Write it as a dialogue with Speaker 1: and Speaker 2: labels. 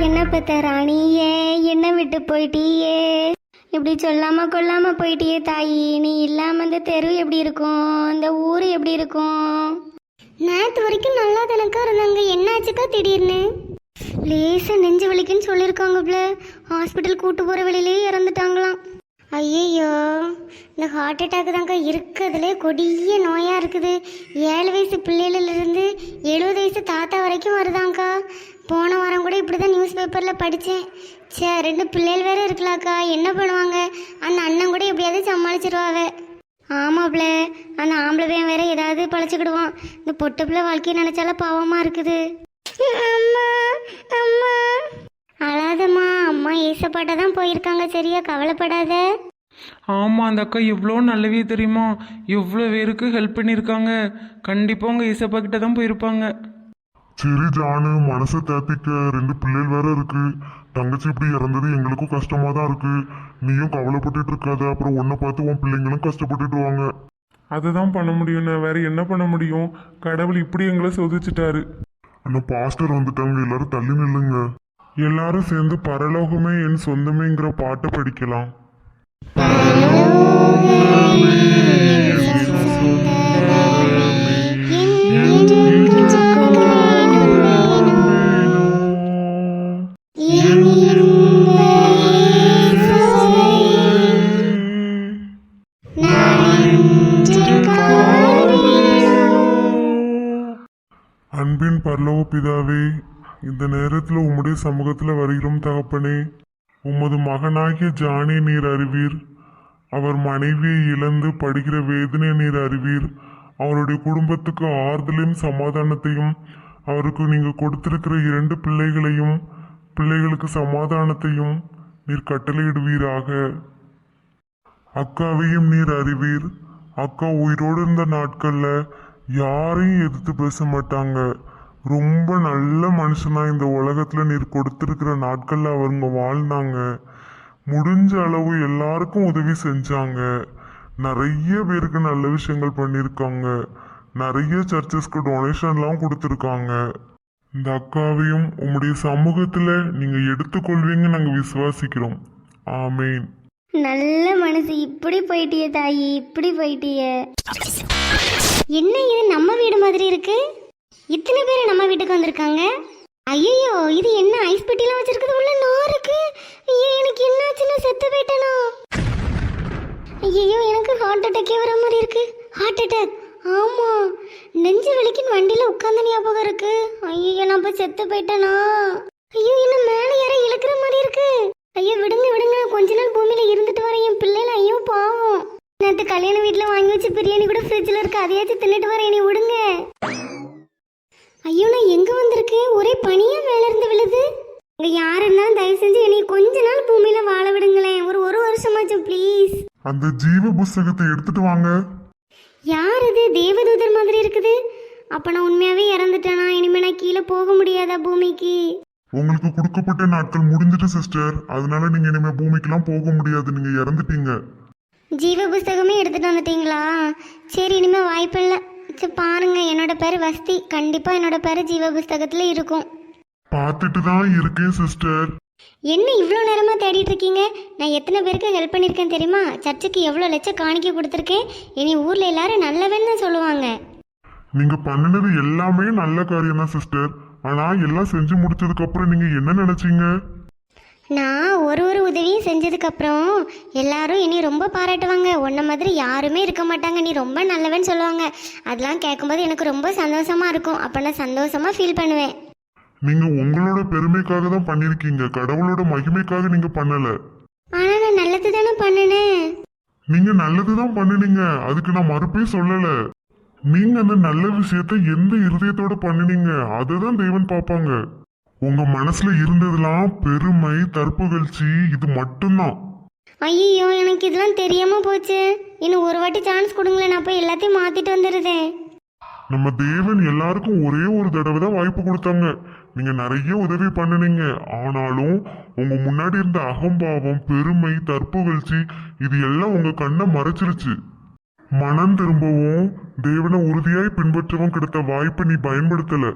Speaker 1: என்ன பெத்த ராணியே, என்ன விட்டு போயிட்டியே, இப்படி சொல்லாம கொல்லாம போயிட்டியே தாயி. நீ இல்லாம இந்த தெரு எப்படி இருக்கும், இந்த ஊர் எப்படி இருக்கும்? நேற்று வரைக்கும் நல்லா தானக்கா இருந்தாங்க, என்னாச்சுக்கா திடீர்னு? லேசா நெஞ்சு வலிக்குன்னு சொல்லியிருக்காங்கப்ல, ஹாஸ்பிட்டல் கூட்டு போகிற வழியிலேயே இறந்துட்டாங்களாம். ஐயோ, இந்த ஹார்ட் அட்டாக் தாங்க இருக்கிறதுலே கொடிய நோயாக இருக்குது. 7 வயசு பிள்ளைகளிலிருந்து 70 வயசு தாத்தா வரைக்கும் வருதாங்க்கா. போன வாரம் கூட இப்படி தான் நியூஸ் பேப்பரில் படித்தேன். சே, 2 பிள்ளைகள் வேறு இருக்கலாக்கா, என்ன பண்ணுவாங்க? அந்த அண்ணன் கூட எப்படியாவது சமாளிச்சிருவாவே. ஆமாப்ல, அந்த ஆம்பளை பையன் வேற ஏதாவது பழச்சிக்கிடுவான். இந்த பொட்டு பிள்ளை வாழ்க்கையை நினச்சால பாவமாக இருக்குது. அம்மா அம்மா அழாதம்மா, அம்மா ஏசப்பாட்ட தான் போயிருக்காங்க, சரியா? கவலைப்படாத.
Speaker 2: ஆமாம், அந்த அக்கா எவ்வளோ நல்லவே தெரியுமா, எவ்வளோ பேருக்கு ஹெல்ப் பண்ணியிருக்காங்க. கண்டிப்பாக உங்கள் ஏசப்பா கிட்ட தான் போயிருப்பாங்க.
Speaker 3: சரி ஜானு, மனசை தேத்திக்க. 2 பிள்ளைகள் வேற இருக்கு. தங்கச்சி இப்படி இறந்தது எங்களுக்கும் கஷ்டமா தான் இருக்கு. நீயும் கவலைப்பட்டுட்டு இருக்காத, அப்புறம் உன்னை பார்த்து உன் பிள்ளைங்களும் கஷ்டப்பட்டுட்டுவாங்க.
Speaker 4: அதை தான் பண்ண முடியும்ண்ணே, வேற என்ன பண்ண முடியும்? கடவுள் இப்படி எங்களை சோதிச்சிட்டாரு.
Speaker 3: அந்த பாஸ்டர் வந்துட்டாங்க, எல்லாரும் தள்ளி நில்லுங்க.
Speaker 4: எல்லாரும் சேர்ந்து பரலோகமே என் சொந்தமேங்கிற பாட்டை படிக்கலாம். அன்பின் பரலோக பிதாவே, இந்த நேரத்தில் உம்முடைய சமூகத்தில் வருகிறோம் தகப்பனே. உமது மகனாகிய ஜானி நீர் அறிவீர். அவர் மனைவியை இழந்து படுகிற வேதனை நீர் அறிவீர். அவருடைய குடும்பத்துக்கு ஆறுதலையும் சமாதானத்தையும், அவருக்கு நீங்கள் கொடுத்திருக்கிற 2 பிள்ளைகளையும் பிள்ளைகளுக்கு சமாதானத்தையும் நீர் கட்டளையிடுவீராக. அக்காவையும் நீர் அறிவீர். அக்கா உயிரோடு இருந்த நாட்களில் யாரையும் எதிர்த்து பேச மாட்டாங்க. ரொம்ப நல்ல மனுஷனா இந்த உலகத்துல நீர் கொடுத்திருக்கிற நாட்கள்ல அவங்க வாழ்ந்தாங்க. முடிஞ்ச அளவு எல்லாருக்கும் உதவி செஞ்சாங்க. நிறைய பேருக்கு நல்ல விஷயங்கள் பண்ணியிருக்காங்க. நிறைய சர்ச்சஸ்க்கு டொனேஷன்லாம் கொடுத்துருக்காங்க. இந்த அக்காவையும் உம்முடைய சமூகத்துல நீங்க எடுத்துக்கொள்வீங்க நாங்க விசுவாசிக்கிறோம். ஆமேன்.
Speaker 1: நல்ல மனசு, இப்படி போயிட்டியே தாயி, இப்படி போயிட்டியே. என்ன இது நம்ம வீடு மாதிரி இருக்கு? இத்தனை பேர் நம்ம வீட்டுக்கு வந்திருக்காங்க. ஐயோ, இது என்ன ஐஸ் பெட்டிலாம் வச்சிருக்குது, உள்ள நார் இருக்கு. ஐயோ, எனக்கு என்ன ஆச்சுன்னா செத்து போயிட்டேனா? ஐயோ, எனக்கு ஹார்ட் அட்டாக்கே வர மாதிரி இருக்கு. Heart attack? ஆமா, நெஞ்சு வலிக்குன்னு வண்டியில உட்கார்ந்த ஞாபகம் இருக்கு. ஐயோ, நான் போய் செத்து போயிட்டேனா? ஐயோ, என்ன மேலே யாரை இழுக்கிற மாதிரி இருக்கு. ஐயோ, விடுங்க விடுங்க, கொஞ்ச நாள் பூமியில இருந்துட்டு வரேன். என் பிள்ளைல ஐயோ பாவம். நேற்று கல்யாண வீட்டில் வாங்கி வச்சு பிரியாணி கூட ஃப்ரிட்ஜில் இருக்கு, அதையாச்சும் தின்னுட்டு வரேன். நீ விடுங்க. ஐயோ, நான் எங்க வந்திருக்கேன்? ஒரே பனியா மேல இருந்து விழுது. இங்க யார் இருந்தாலும் தயவு செஞ்சு என்னை கொஞ்ச நாள் பூமியில வாழ விடுங்களேன், ஒரு வருஷமாச்சும் ப்ளீஸ்.
Speaker 3: அந்த ஜீவ புஸ்தகத்தை எடுத்துட்டு வாங்க.
Speaker 1: யார் இது? தேவதூதர் மாதிரி இருக்குது. அப்ப நான் உண்மையாவே இறந்துட்டேனா? இனிமே நான் கீழே போக முடியாதா பூமிக்கு?
Speaker 3: உங்களுக்கு கொடுக்கப்பட்ட நாட்கள் முடிஞ்சிட்டு சிஸ்டர், அதனால நீங்க இனிமே பூமிக்கெல்லாம் போக முடியாது, நீங்க இறந்துட்டீங்க.
Speaker 1: ஜீவ புஸ்தகமே எடுத்துட்டு வந்துட்டீங்களா? சரி, இனிமே வாய்ப்பில்லை. சரி பாருங்க, என்னோட பேர் வஸ்தி. கண்டிப்பா என்னோட பேர் ஜீவ புஸ்தகத்துல இருக்கும்.
Speaker 3: பார்த்துட்டு தான் இருக்கேன் சிஸ்டர்.
Speaker 1: என்ன இவ்வளோ நேரமா தேடிட்டு இருக்கீங்க? நான் எத்தனை பேருக்கு ஹெல்ப் பண்ணியிருக்கேன் தெரியுமா? சர்ச்சுக்கு எவ்வளோ லட்சம் காணிக்க கொடுத்துருக்கேன். இனி ஊர்ல எல்லாரும் நல்லவன்னு சொல்லுவாங்க.
Speaker 3: நீங்க பண்ணினது எல்லாமே நல்ல காரியம் தான் சிஸ்டர். ஆனா எல்லாம் செஞ்சு முடிச்சதுக்கு அப்புறம் நீங்க என்ன நினைச்சீங்க?
Speaker 1: நான் ஒரு உதவியும் செஞ்சதுக்கப்புறம் எல்லாரும் இனி ரொம்ப பாராட்டுவாங்க. உன்ன மாதிரி யாருமே இருக்க மாட்டாங்க, நீ ரொம்ப நல்லவன்னு சொல்லுவாங்க. அதெல்லாம் கேட்கும்போது எனக்கு ரொம்ப சந்தோஷமா இருக்கும். அப்போ நான் சந்தோஷமா ஃபீல் பண்ணுவேன்.
Speaker 3: நீங்க உங்களோட பெருமைக்காக தான் பண்ணிருக்கீங்க, கடவுளோட மகிமைக்காக நீங்க பண்ணல.
Speaker 1: ஆனா நான் நல்லது தானே பண்ணினேன்.
Speaker 3: நீங்க நல்லதுதான் பண்ணினீங்க, அதுக்கு நான் மறுப்பே சொல்லல. நீங்க அந்த நல்ல விஷயத்த எந்த இருதயத்தோட பண்ணினீங்க அதுதான் தேவன் பார்ப்பாங்க. உங்க மனசுல இருந்ததெல்லாம் பெருமை, தற்புகழ்ச்சி, இது மட்டும்தான்.
Speaker 1: ஐயோ, எனக்கு இதெல்லாம் தெரியாம போச்சு. இன்னும் ஒரு வாட்டி சான்ஸ் கொடுங்களேன், நான் போய் எல்லாத்தையும் மாத்திட்டு வந்துடுறேன்.
Speaker 3: நம்ம தேவன் எல்லாருக்கும் ஒரே ஒரு தடவை தான் வாய்ப்பு கொடுத்தாங்க. நீங்க நிறைய உதவி பண்ணினீங்க, ஆனாலும் உங்க முன்னாடி இருந்த அகம்பாவம், பெருமை, தற்புகழ்ச்சி இது எல்லாம் உங்க கண்ணை மறைச்சிருச்சு. மனம் திரும்பவும் தேவனை உறுதியாய் பின்பற்றவும் கிடைத்த வாய்ப்பை நீ பயன்படுத்தல.